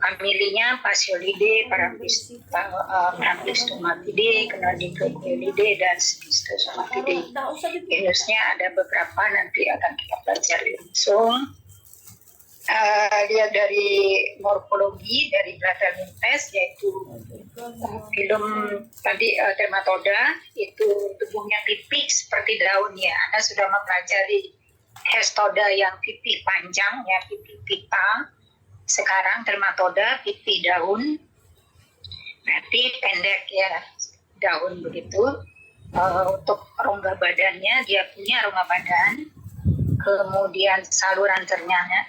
familinya Phasiolidae, Parambistomatidae, Canonicocoelidae, dan Schistosomatidae. Genusnya ada beberapa, nanti akan kita pelajari langsung. Lihat dari morfologi dari Bratelmintes, yaitu filum tadi Dermatoda, itu tubuhnya pipih seperti daun ya. Anda sudah mempelajari Hestoda yang pipih panjang ya, pipih pita. Sekarang Dermatoda pipih daun, berarti pendek ya daun begitu. Untuk rongga badannya, dia punya rongga badan, kemudian saluran cernanya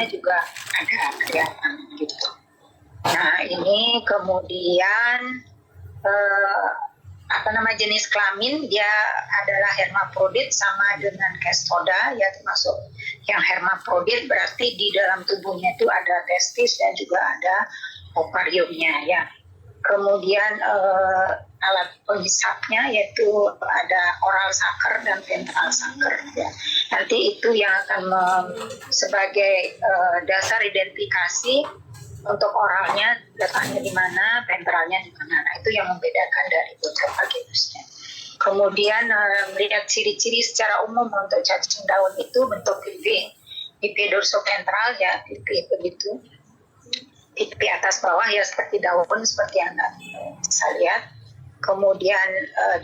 juga ada kelihatan gitu. Nah ini kemudian jenis kelamin, dia adalah hermafrodit sama dengan Cestoda ya, termasuk yang hermafrodit berarti di dalam tubuhnya itu ada testis dan juga ada ovariumnya ya. Kemudian alat penghisapnya yaitu ada oral sucker dan ventral sucker ya. Nanti itu yang akan sebagai dasar identifikasi untuk oralnya letaknya di mana, ventralnya di mana. Nah, itu yang membedakan dari beberapa genusnya. Kemudian melihat ciri-ciri secara umum untuk cacing daun itu bentuk pipi dorsoventral ya, pipi begitu. Pipi atas bawah ya seperti daun, seperti yang Anda bisa lihat. Kemudian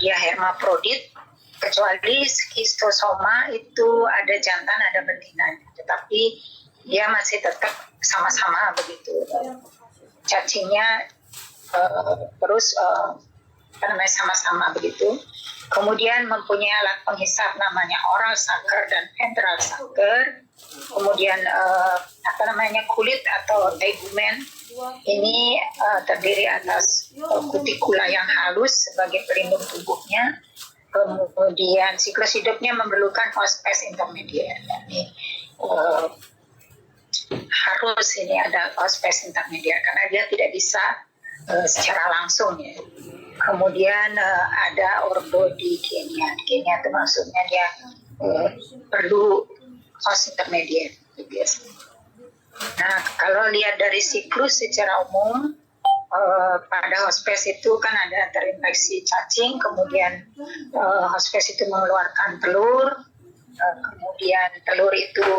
dia hermafrodit, kecuali schistosoma itu ada jantan, ada betina. Tetapi dia masih tetap sama-sama begitu. Cacingnya terus sama-sama begitu. Kemudian mempunyai alat penghisap namanya oral sucker dan ventral sucker. Kemudian kulit atau tegumen ini terdiri atas kutikula yang halus sebagai pelindung tubuhnya. Kemudian siklus hidupnya memerlukan hospes intermediate. Ini harus ini ada hospes intermediate karena dia tidak bisa secara langsung ya. Kemudian ada ordodigenia. Digenia itu maksudnya dia perlu host intermediate biasanya. Nah, kalau lihat dari siklus secara umum pada hospes itu kan ada terinfeksi cacing, kemudian hospes itu mengeluarkan telur, kemudian telur itu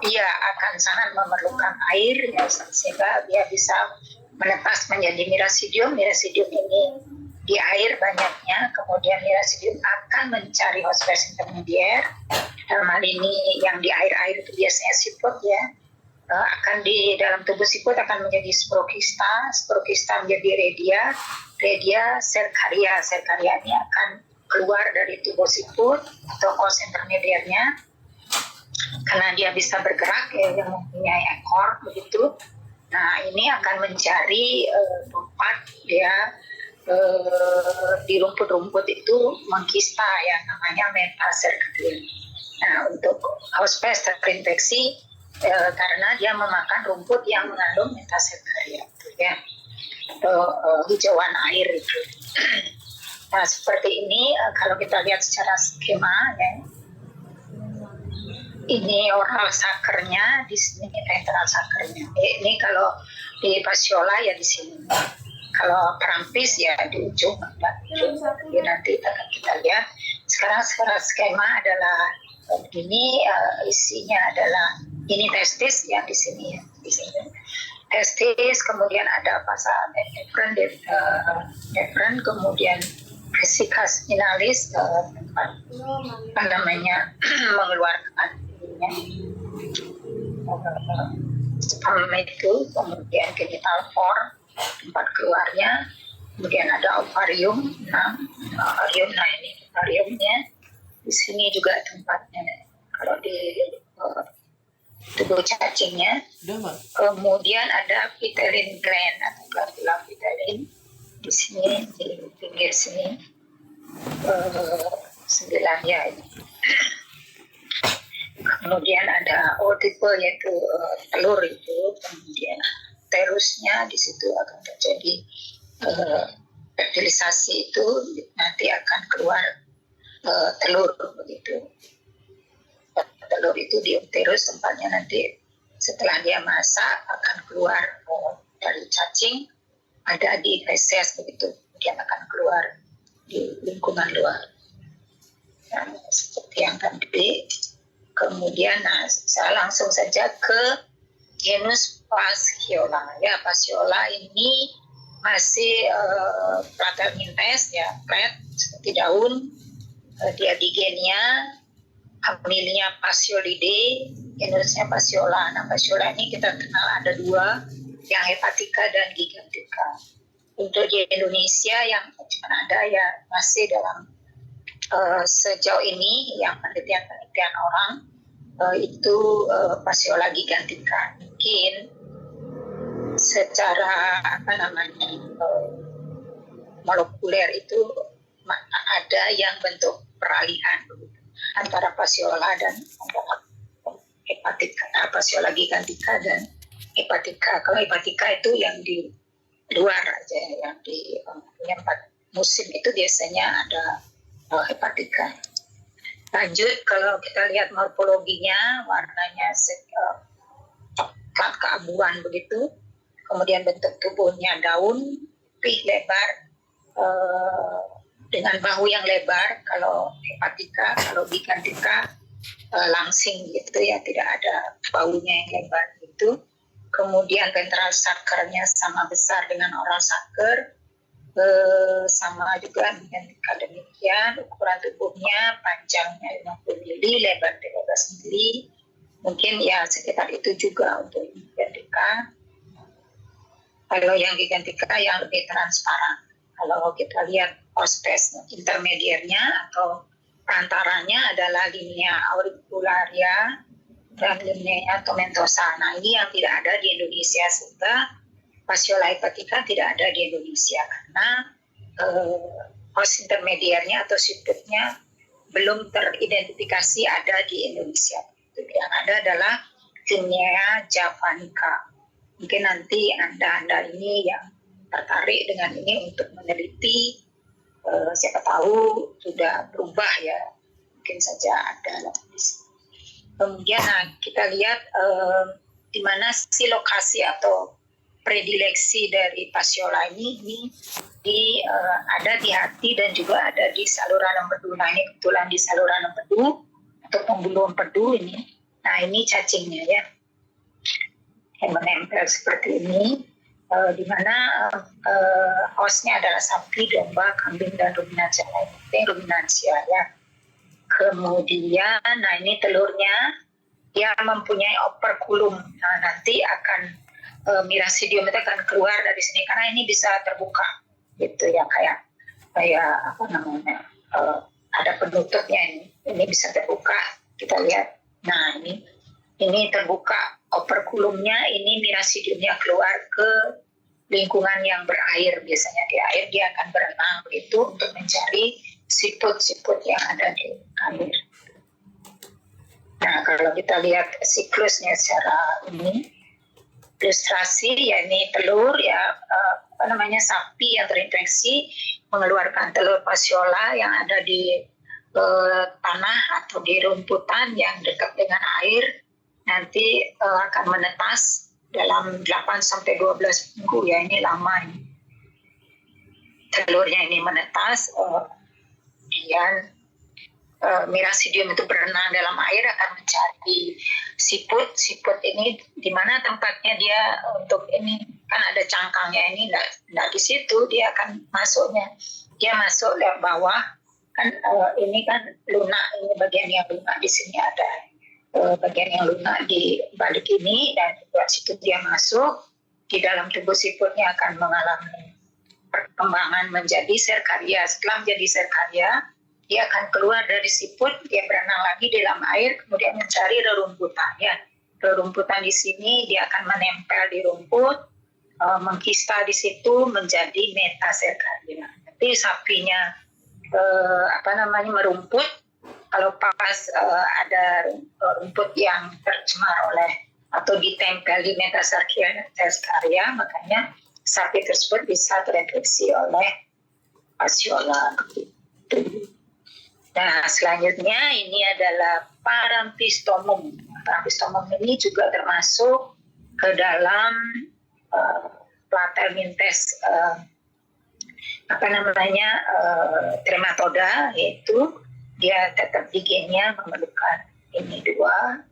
dia akan sangat memerlukan air ya, sehingga dia bisa menetas menjadi miracidium. Miracidium ini di air banyaknya, kemudian miracidium akan mencari hospes intermediate. Dalam hal ini yang di air itu biasanya siput ya, akan di dalam tubuh siput akan menjadi sporokista menjadi redia serkaria ini akan keluar dari tubuh siput atau kos intermediarnya karena dia bisa bergerak ya, yang mempunyai ekor begitu. Nah ini akan mencari tempat dia di rumput-rumput itu mengkista ya, namanya metaserkaria. Nah untuk hospes terinfeksi karena dia memakan rumput yang mengandung metaserkaria ya, atau hijauan air itu. Nah seperti ini kalau kita lihat secara skema ya, ini oral suckernya, di sini ventral suckernya. Ini kalau di Phasiola ya di sini. Kalau Parampis ya di ujung. Jadi nanti akan kita lihat. Sekarang skema adalah begini, isinya adalah ini testis yang di sini ya, di sini. Testis, kemudian ada pasa efren, kemudian vesikas inalis, tempat mengeluarkan sperma itu, kemudian genital for tempat keluarnya, kemudian ada ovarium. Nah ini ovariumnya, di sini juga tempatnya kalau di tubuh cacingnya. Kemudian ada vitelline gland atau glandula vitelline di sini, di pinggir sini, 9 ya ini. Kemudian ada ootipe yaitu telur itu, kemudian terusnya di situ akan terjadi fertilisasi, itu nanti akan keluar telur begitu. Telur itu di uterus tempatnya nanti Setelah dia masak akan keluar dari cacing, ada di feses begitu, kemudian akan keluar di lingkungan luar. Nah, seperti yang tadi. Kemudian saya langsung saja ke genus Fasciola. Ya, Fasciola ini masih Platyrmyntes ya, plat seperti daun. Dia digenia, familinya Fasciolidae, genusnya Fasciola. Nah, Fasciola ini kita kenal ada dua, yang Hepatica dan Gigantica. Untuk di Indonesia yang ada ya masih dalam sejauh ini yang penelitian orang itu Fasciola gigantica. Mungkin secara molekuler itu ada yang bentuk peralihan antara Fasciola dan antara Hepatica, Fasciola gigantica dan Hepatica. Kalau Hepatica itu yang di luar aja, yang di musim itu biasanya ada Hepatica. Lanjut, kalau kita lihat morfologinya, warnanya coklat keabuan begitu, kemudian bentuk tubuhnya daun, pipih lebar, dengan bahu yang lebar. Kalau Hepatica, kalau Gigantica langsing gitu ya, tidak ada bahunya yang lebar gitu. Kemudian ventral suckernya sama besar dengan oral sucker, sama juga Gigantica demikian. Ukuran tubuhnya panjangnya 50 mili, lebar 15 mili. Mungkin ya sekitar itu juga untuk Gigantica. Kalau yang Gigantica yang lebih transparan. Kalau kita lihat hospes intermediernya atau antaranya adalah linea auricularia dan linea tomentosa. Nah, ini yang tidak ada di Indonesia, sehingga Fasciola hepatica tidak ada di Indonesia karena host intermediernya atau siputnya belum teridentifikasi ada di Indonesia. Yang ada adalah linea javanica. Mungkin nanti Anda ini yang tertarik dengan ini untuk meneliti, siapa tahu sudah berubah ya, mungkin saja ada. Kemudian kita lihat di mana sih lokasi atau predileksi dari Fasciola ini ada di hati dan juga ada di saluran empedu. Nah, ini kebetulan di saluran empedu atau pembuluh empedu ini. Nah, ini cacingnya ya, yang menempel seperti ini, di mana hostnya adalah sapi, domba, kambing, dan ruminansia lain. Ruminansia ya. Kemudian, nah ini telurnya, dia mempunyai operculum. Nah, nanti akan Miracidium itu akan keluar dari sini karena ini bisa terbuka, gitu ya, kayak apa namanya, ada penutupnya ini bisa terbuka. Kita lihat, nah ini terbuka operculumnya, ini Miracidiumnya keluar ke lingkungan yang berair. Biasanya di air dia akan berenang begitu untuk mencari siput-siput yang ada di air. Nah, kalau kita lihat siklusnya secara ini, ilustrasi, ya ini telur ya, sapi yang terinfeksi mengeluarkan telur Fasciola yang ada di tanah atau di rumputan yang dekat dengan air, nanti akan menetas dalam 8-12 minggu ya, ini lama ini. Telurnya ini menetas, kemudian Miracidium itu berenang dalam air akan mencari siput. Siput ini di mana tempatnya dia untuk ini, kan ada cangkangnya ini, enggak di situ dia akan masuknya. Dia masuk dari bawah, kan ini kan lunak, ini bagian yang lunak, di sini ada bagian yang lunak di balik ini, dan di situ dia masuk. Di dalam tubuh siputnya akan mengalami perkembangan menjadi serkaria. Setelah menjadi serkaria, dia akan keluar dari siput, dia berenang lagi di dalam air, kemudian mencari rerumputan. Ya, rerumputan di sini dia akan menempel di rumput, mengkista di situ menjadi metaserkaria. Nanti sapinya merumput. Kalau pas ada rumput yang tercemar oleh atau ditempel di metaserkaria, makanya sapi tersebut bisa terinfeksi oleh Fasciola. Nah, selanjutnya ini adalah Parampistomum. Parampistomum ini juga termasuk ke dalam Plathelminthes trematoda, yaitu dia tetap di gennya memerlukan ini dua.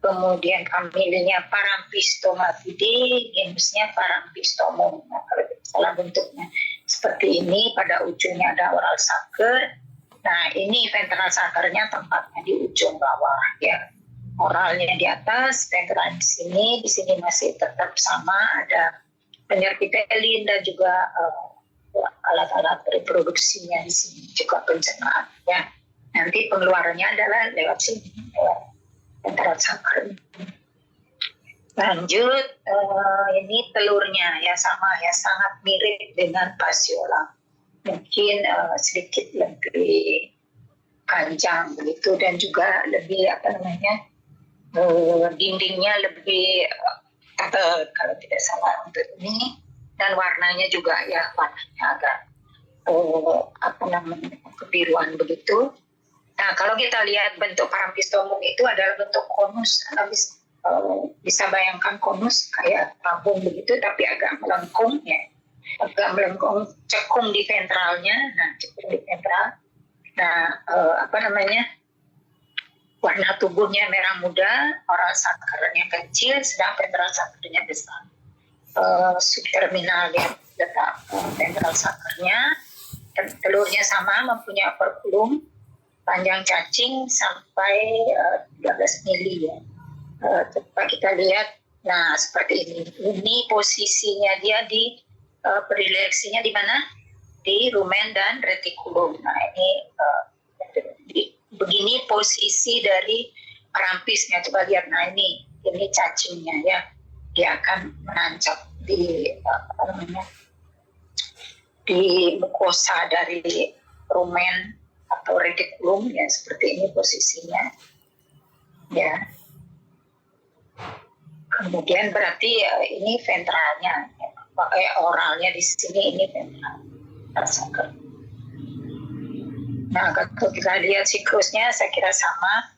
Kemudian familinya Parampistomatidae, genusnya Parampistomum. Nah, kalau salah bentuknya seperti ini, pada ujungnya ada oral sucker. Nah, ini ventral suckernya tempatnya di ujung bawah ya. Oralnya di atas, ventral di sini masih tetap sama, ada penyerpipelin dan juga alat-alat reproduksinya di sini, juga pencernaan ya. Nanti pengeluarannya adalah lewat sini, lewat ventral sucker. Lanjut, ini telurnya ya sama ya, sangat mirip dengan fasciola, mungkin sedikit lebih panjang begitu, dan juga lebih dindingnya lebih tebal kalau tidak salah untuk ini, dan warnanya juga ya warnanya agak kebiruan begitu. Nah, kalau kita lihat bentuk Parampistomum itu adalah bentuk konus, bisa bayangkan konus kayak tabung begitu, tapi agak melengkung ya, agak melengkung, cekung di ventralnya. Nah, cekung di ventral. Nah, warna tubuhnya merah muda, oral suckernya kecil, sedang ventral suckernya besar. Subterminal ya, letak ventral suckernya. Telurnya sama, mempunyai operculum, panjang cacing sampai 13 mili ya. Coba kita lihat, nah seperti ini. Ini posisinya dia di predileksinya di mana? Di rumen dan retikulum. Nah ini begini posisi dari parampisnya. Coba lihat, nah ini cacingnya ya. Dia akan menancap di di mukosa dari rumen atau retikulum ya, seperti ini posisinya ya. Kemudian berarti ini ventralnya, oralnya di sini, ini ventral sucker. Nah, kalau kita lihat siklusnya saya kira sama.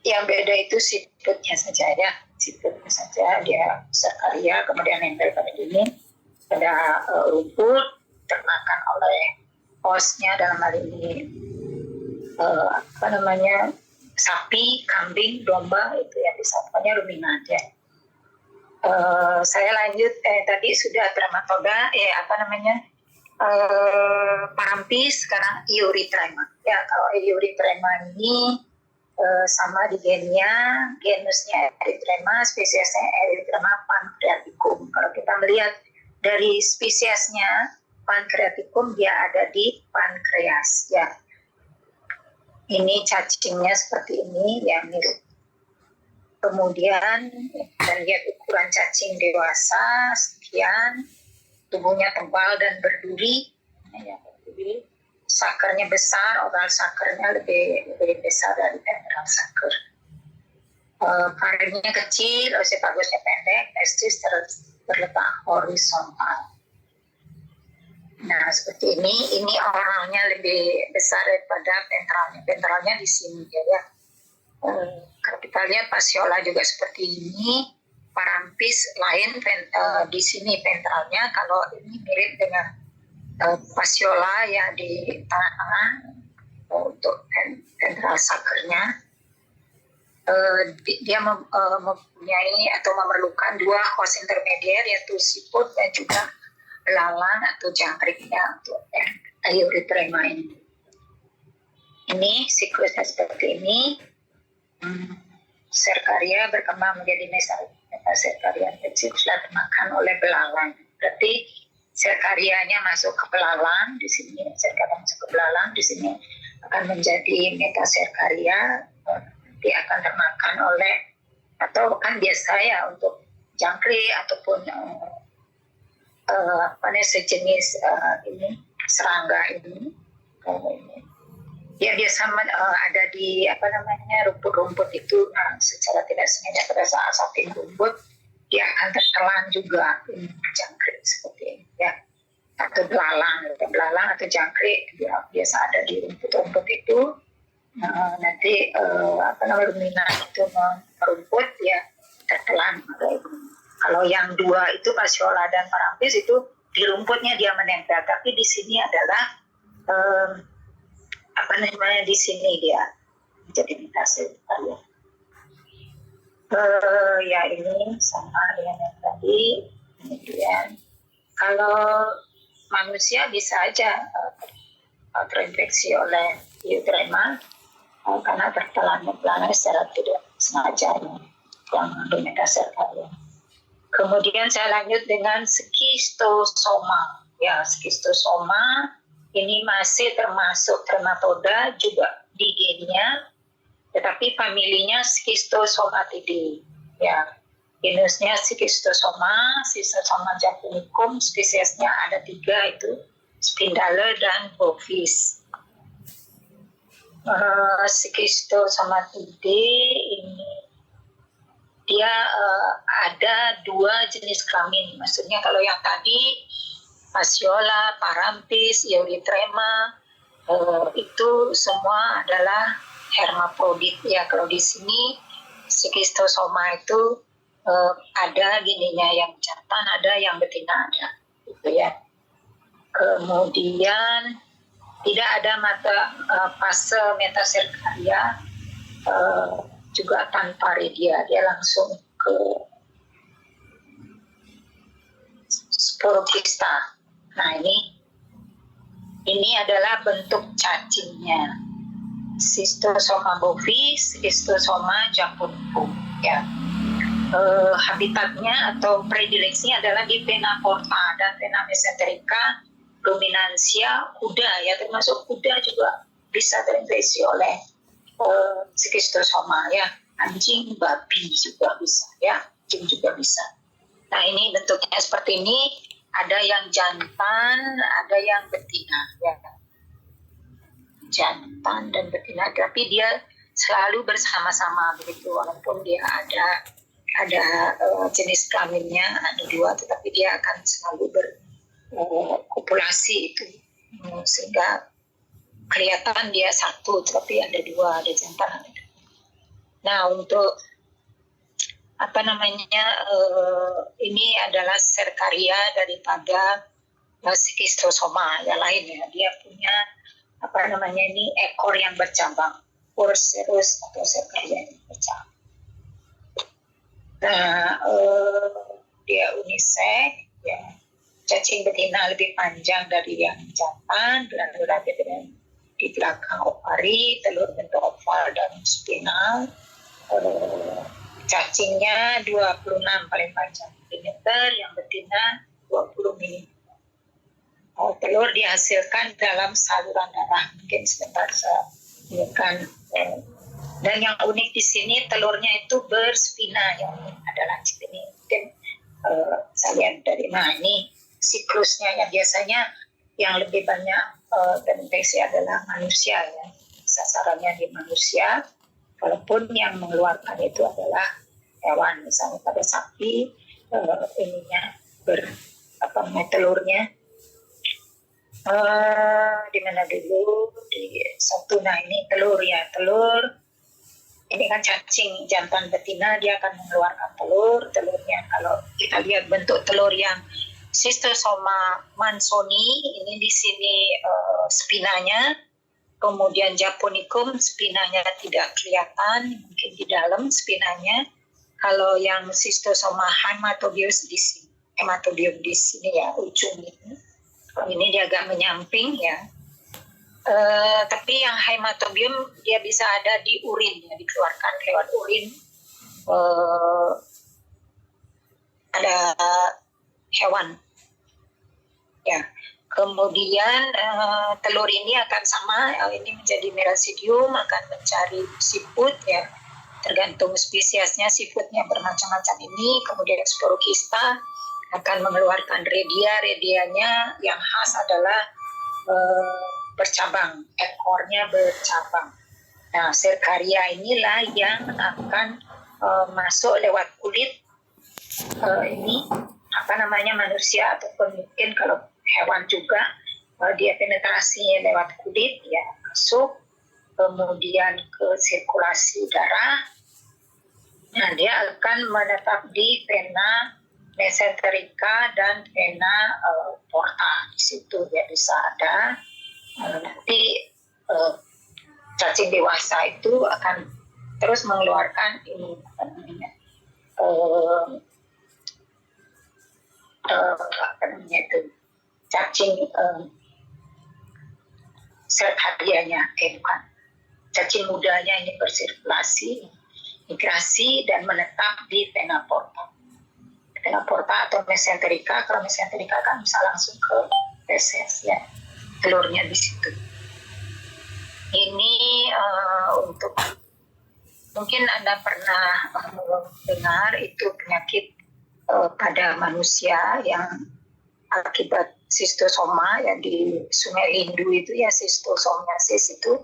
Yang beda itu siputnya saja ya, siputnya saja dia serkaria, kemudian nempel pada dinding, pada rumput, termakan oleh hostnya, dalam hal ini sapi, kambing, domba, itu yang disebutnya ruminat ya. Saya lanjut, tadi sudah trematoda, parampis, sekarang Eurythrema ya. Kalau Eurythrema ini sama di gennya, genusnya Erythrema, spesiesnya Erythrema pancreaticum. Kalau kita melihat dari spesiesnya pancreaticum, dia ada di pankreas ya. Ini cacingnya seperti ini ya, mirip. Kemudian kita lihat ukuran cacing dewasa sekian, tubuhnya tebal dan berduri ya, berduri. Sakernya besar, oral sakernya lebih besar dari ventral saker. Faringnya kecil, oesopagusnya pendek, testis terletak horizontal. Nah, seperti ini oralnya lebih besar daripada ventralnya. Ventralnya di sini ya. Kalau kita lihat fasciola juga seperti ini, parampis lain di sini ventralnya. Kalau ini mirip dengan fasciola ya di tengah-tengah untuk ventral suckernya. Dia mempunyai atau memerlukan dua host intermedier, yaitu siput dan juga belalang atau jangkriknya untuk Eurythrema ini. Ini siklusnya seperti ini. Serkaria berkembang menjadi metaserkaria kecil setelah dimakan oleh belalang. Berarti serkarianya masuk ke belalang di sini, serkaria masuk ke belalang di sini akan menjadi metaserkaria, nanti akan termakan oleh, atau kan biasa ya untuk jangkrik ataupun sejenis ini serangga ini. Dia biasa ada di rumput-rumput itu. Nah, secara tidak sengaja pada saat samping rumput dia akan tertelan juga jangkrik seperti ini ya. atau belalang atau jangkrik ya, biasa ada di rumput-rumput itu. Nanti ruminan itu merumput ya tertelan. Kalau yang dua itu Fasciola dan Parampis itu di rumputnya dia menempel, tapi di sini adalah di sini dia jadi metase ya. Ya ini sama dengan yang tadi. Kemudian kalau manusia bisa aja terinfeksi oleh Eutrema karena tertelan secara tidak sengaja yang metaserkaria. Kemudian saya lanjut dengan skistosoma. Ya, skistosoma ini masih termasuk trematoda juga di gennya, tetapi familinya Schistosomatidae. Ya, genusnya Schistosoma japonicum, spesiesnya ada 3 itu, Spindale dan Bovis. Schistosomatidae ini dia ada 2 jenis kelamin. Maksudnya kalau yang tadi Fasciola, Parampis, Eurythrema itu semua adalah hermaprodit ya. Kalau di sini Schistosoma itu ada gininya yang jantan, ada yang betina ada, gitu ya. Kemudian tidak ada fase metaserkaria, juga tanpa redia, dia langsung ke sporokista. Nah ini adalah bentuk cacingnya. Schistosoma bovis, Schistosoma japonicum ya. Habitatnya atau predileksinya adalah di vena porta dan vena mesenterica, dominansia kuda ya, termasuk kuda juga bisa terinfeksi oleh Schistosoma ya. Anjing, babi juga bisa ya, anjing juga bisa. Nah ini bentuknya seperti ini, ada yang jantan, ada yang betina ya. Jantan dan betina, tapi dia selalu bersama-sama begitu, walaupun dia ada jenis kelaminnya ada 2, tetapi dia akan selalu berkopulasi itu, sehingga kelihatan dia satu, tetapi ada 2, ada jantan ada 2. Nah untuk ini adalah serkaria daripada Schistosoma yang lain ya. Dia punya ekor yang bercabang, Urserus atau serkaria yang bercabang. Nah dia unisex ya. Cacing betina lebih panjang dari yang jantan, berada di belakang ovari, telur bentuk oval dan spinal. Cacingnya 26 paling panjang mm, yang betina 20 mm. Telur dihasilkan dalam saluran darah. Mungkin sebentar saya tunjukkan. Dan yang unik di sini telurnya itu berspina, yang ada lancip ini. Mungkin saya lihat dari ini siklusnya yang biasanya yang lebih banyak terinfeksi adalah manusia ya. Sasarannya di manusia. Walaupun yang mengeluarkan itu adalah hewan, misalnya pada sapi telurnya di mana dulu di satu. Nah ini telur ini kan cacing jantan betina, dia akan mengeluarkan telurnya. Kalau kita lihat bentuk telur yang Schistosoma mansoni, ini di sini spinanya. Kemudian Japonicum spinanya tidak kelihatan, mungkin di dalam spinanya. Kalau yang Schistosoma haematobium di sini ya, ujung ini. Ini dia agak menyamping ya. Tapi yang haematobium dia bisa ada di urin ya, dikeluarkan lewat urin. Ada hewan ya. Kemudian telur ini akan sama, ini menjadi merasidium, akan mencari siput ya, tergantung spesiesnya, siputnya bermacam-macam ini. Kemudian sporokista akan mengeluarkan redianya yang khas adalah bercabang, ekornya bercabang. Nah serkaria inilah yang akan masuk lewat kulit ini manusia ataupun mungkin kalau hewan juga, dia penetrasinya lewat kulit ya masuk, kemudian ke sirkulasi darah. Nah, dia akan menetap di vena mesenterica dan vena porta. Di situ dia bisa ada. Nanti cacing dewasa itu akan terus mengeluarkan ini apa namanya, itu cacing sel hadiahnya, bukan, cacing mudanya ini bersirkulasi, migrasi dan menetap di vena porta. Vena porta atau mesenterica, kalau mesenterica kan bisa langsung ke feses ya, telurnya di situ. Ini untuk mungkin Anda pernah dengar itu penyakit pada manusia yang akibat sistosoma ya, di Sungai Lindu itu ya, sistosomiasis itu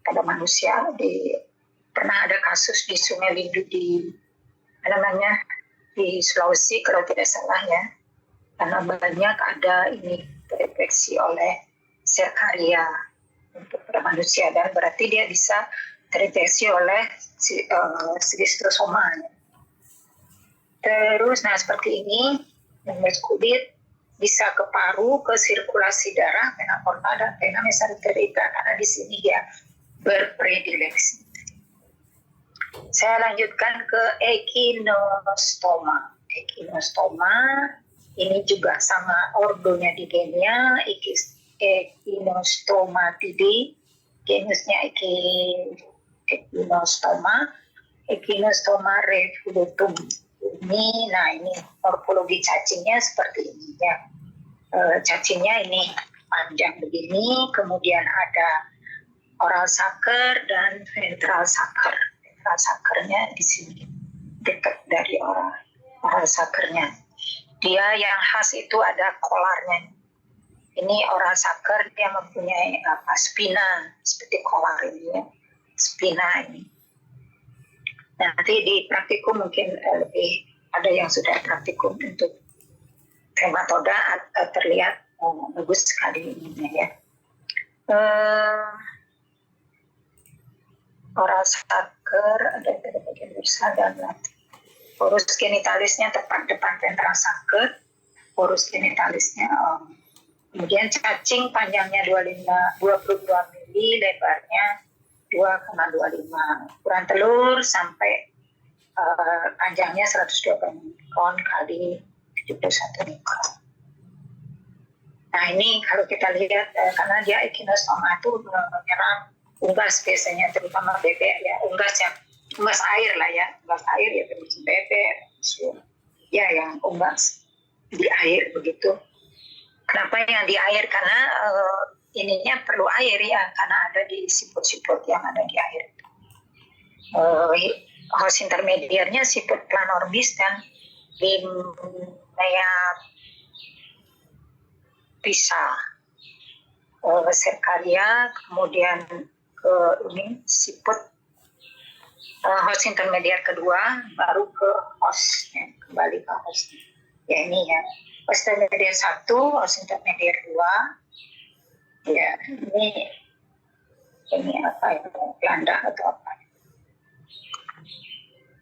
pada manusia. Pernah ada kasus di Sungai Lindu di di Sulawesi kalau tidak salah ya, karena banyak ada ini terinfeksi oleh Serkaria untuk pada manusia, dan berarti dia bisa terinfeksi oleh schistosoma. Terus, nah seperti ini, members kulit bisa ke paru, ke sirkulasi darah, vena porta dan vena mesenterica, karena di sini dia berpredileksi. Saya lanjutkan ke echinostoma. Echinostoma ini juga sama ordonya di genia, Echinostoma-tidae, genusnya Echinostoma, Echinostoma revolutum. Ini morfologi cacingnya seperti ini ya. Cacingnya ini panjang begini, kemudian ada oral sucker dan ventral sucker. Ventral suckernya di sini dekat dari oral suckernya. Dia yang khas itu ada kolarnya. Ini oral sucker, dia mempunyai spina seperti kolar ini ya, spina ini. Nanti di praktikum mungkin lebih ada yang sudah praktikum untuk trematoda, terlihat bagus sekali ini ya. Oral sucker ada pada bagian dorsal dan lateral. Porus genitalisnya tepat depan ventral sucker, porus genitalisnya kemudian cacing panjangnya 22 mili, lebarnya 2,25. Ukuran telur sampai panjangnya 120 mikron kali 71 mikron. Nah ini kalau kita lihat, karena dia echinostoma itu menyerang unggas biasanya, terutama bebek ya, unggas air lah ya, unggas air ya, terus bebek, ya yang unggas di air begitu. Kenapa yang di air? Karena ininya perlu air ya, karena ada di siput-siput yang ada di air. Host intermediarnya siput Planorbis dan Limnea pisa, Serkaria, kemudian ke ini siput host intermediar kedua, baru ke host ya, kembali ke host ya, ini ya host intermediar 1, host intermediar 2 ya, ini apa ya, gelandak atau apa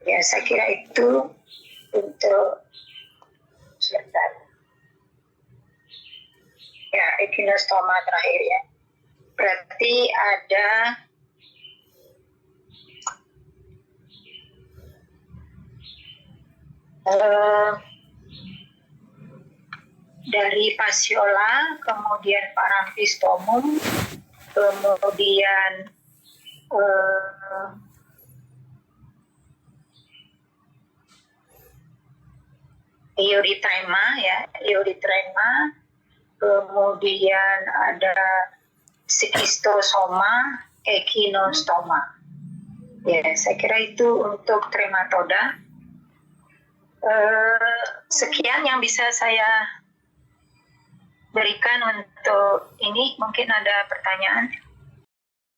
ya, saya kira itu untuk sebentar ya. Echinostoma terakhir ya, berarti ada dari Fasciola, kemudian Paramphystomum, kemudian Erythrema ya, Erythrema, kemudian ada Schistosoma, Echinostoma. Ya, saya kira itu untuk trematoda. Sekian yang bisa saya berikan untuk ini. Mungkin ada pertanyaan.